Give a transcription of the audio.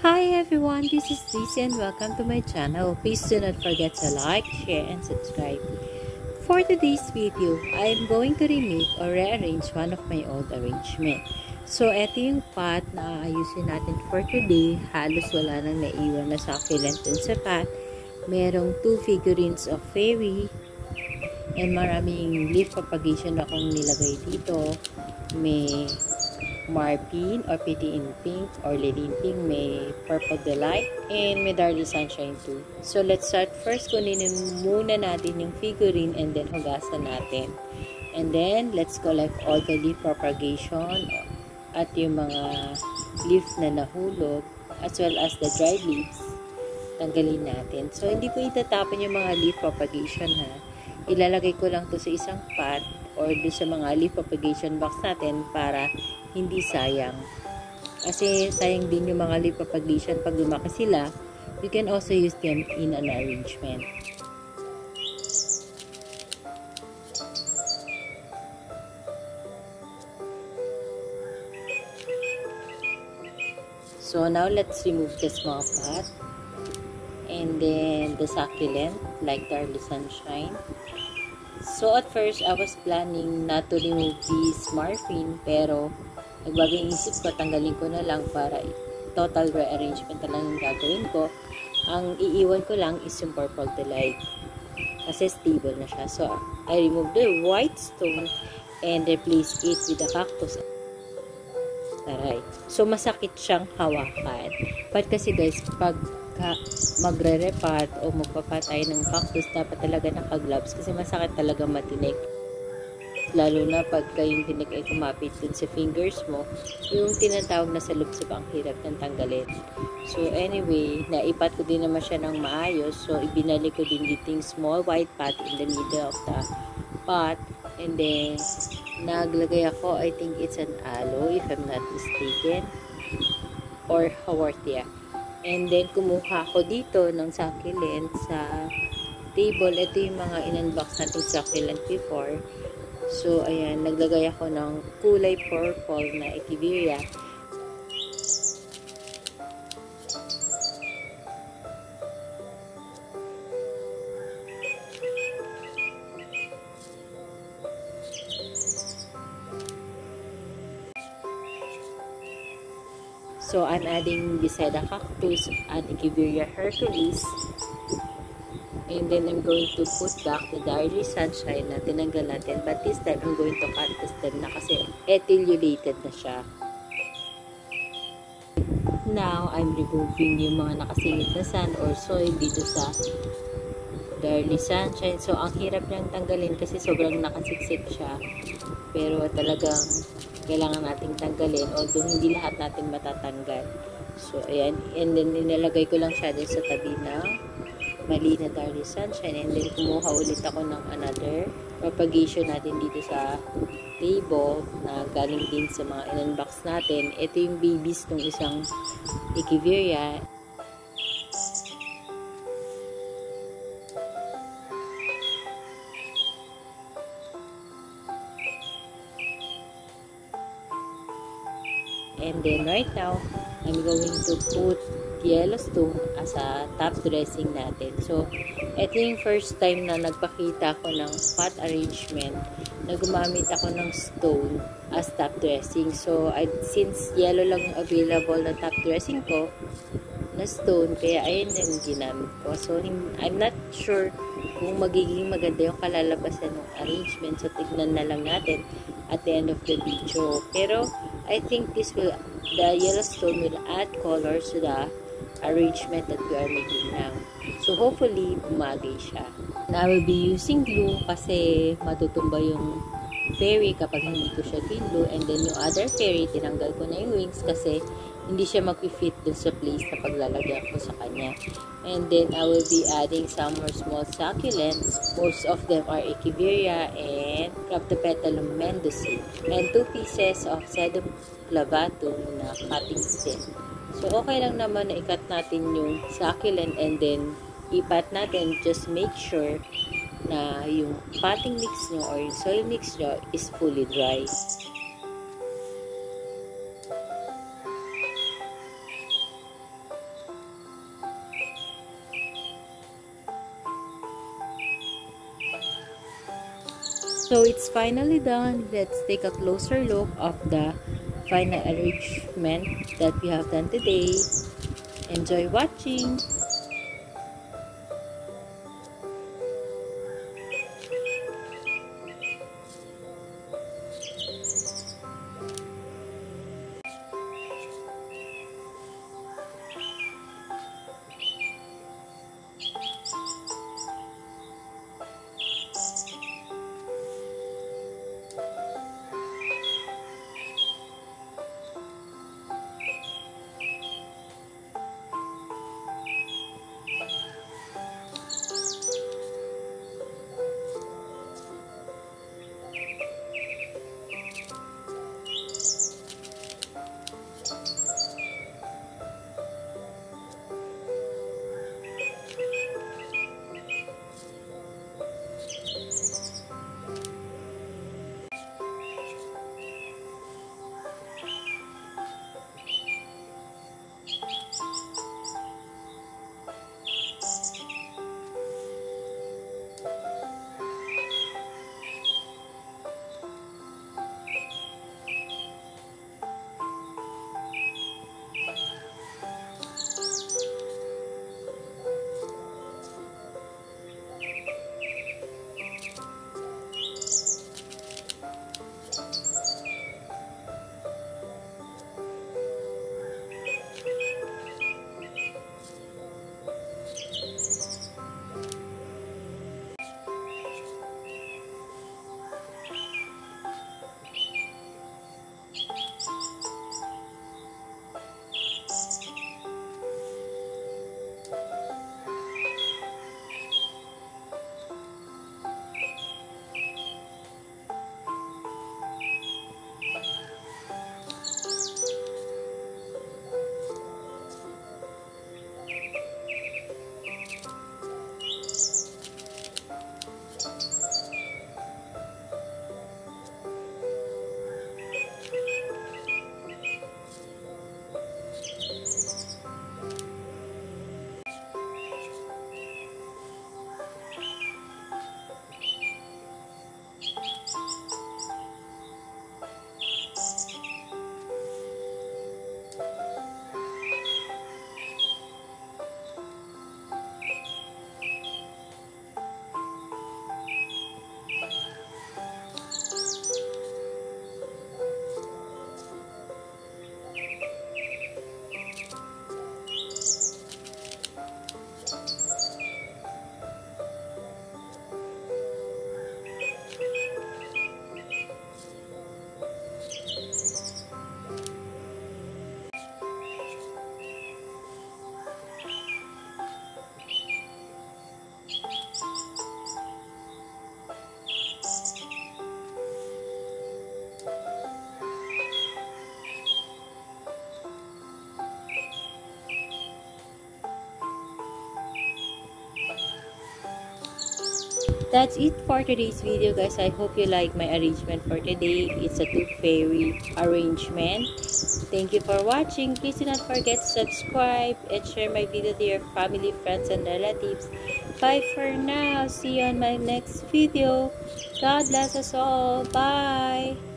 Hi everyone, this is Lizzie and welcome to my channel. Please do not forget to like, share, and subscribe. For today's video, I am going to remake or rearrange one of my old arrangement. So, ito yung pot na aayusin natin for today. Halos wala nang naiwan na succulent dun sa pot. Merong 2 figurines of fairy and maraming leaf propagation akong nilagay dito. May Marpin or Pretty in Pink or Lady in Pink, may Purple Delight, and may Darly Sunshine too. So, let's start first. Kunin muna natin yung figurine and then hugasan natin. And then, let's collect all the leaf propagation at yung mga leaf na nahulog as well as the dried leaves. Tanggalin natin. So, hindi ko itatapon yung mga leaf propagation ha. Ilalagay ko lang to sa isang pot or do sa mga leaf propagation box natin para hindi sayang. Kasi sayang din yung mga leaf propagation pag lumaki sila. You can also use them in an arrangement. So now let's remove the small pot and then the succulent like Darly Sunshine. So at first I was planning not to remove this Marpin, pero nagbagay isip ko, tanggalin ko na lang para total rearrangement na lang yung gagawin ko. Ang iiwan ko lang is yung Purple Delight kasi stable na siya. So I removed the white stone and replace it with the cactus. Taray. So masakit siyang hawakan. But kasi guys, pag magre-repot o magpapatay ng cactus, dapat talaga naka-gloves kasi masakit talaga matinik. Lalo na pagka yung tinik ay kumapit dun sa fingers mo, yung tinatawag na salubsab ang hirap ng tanggalin. So anyway, naipat ko din naman siya ng maayos. So ibinalik ko din dito yung small white pot in the middle of the pot. And then, naglagay ako, I think it's an aloe if I'm not mistaken. Or haworthia. And then, kumuha ako dito ng succulent sa table. Ito yung mga in-unbox nating succulent before. So, ayan, naglagay ako ng kulay purple na Echeveria. So, I'm adding beside the cactus and Echeveria Hercules. And then, I'm going to put back the Darly Sunshine na tinanggal natin. But this time, I'm going to cut the stem na kasi ethylulated na siya. Now, I'm removing yung mga nakasingit na sand or soil dito sa Darly Sunshine. So, ang hirap niyang tanggalin kasi sobrang nakasiksik siya. Pero talagang kailangan nating tanggalin. Although, hindi lahat natin matatanggal. So, ayan. And then, nilalagay ko lang siya din sa tabi ng mali na Darly Sunshine, and then kumuha ulit ako ng another propagation natin dito sa table na galing din sa mga in-unbox natin. Ito yung babies ng isang Echeveria. And then right now, I'm going to put Yellowstone as a top dressing natin. So, ito yung first time na nagpakita ko ng pot arrangement na gumamit ako ng stone as top dressing. So, since yellow lang yung available na top dressing ko na stone, kaya ayun yung ginamit ko. So, I'm not sure kung magiging maganda yung kalalabasan ng arrangement. So, tignan na lang natin at the end of the video. Pero, I think the Yellowstone will add colors to the arrangement that we are making now. So, hopefully, bumagay siya. And I will be using glue kasi matutumba yung fairy kapag hindi ko siya glue. And then, yung other fairy, tinanggal ko na yung wings kasi hindi siya mag-fit dun sa place na paglalagyan ko sa kanya. And then, I will be adding some more small succulents. Most of them are Echeveria and Cryptopetalum mendozae. And 2 pieces of Sedum clavatum na cutting stem. So, okay lang naman na i-cut natin yung succulent and then ipat natin. Just make sure na yung potting mix nyo or yung soil mix nyo is fully dry. So it's finally done. Let's take a closer look of the final arrangement that we have done today. Enjoy watching! That's it for today's video, guys. I hope you like my arrangement for today. It's a tooth fairy arrangement. Thank you for watching. Please do not forget to subscribe and share my video to your family, friends, and relatives. Bye for now. See you on my next video. God bless us all. Bye.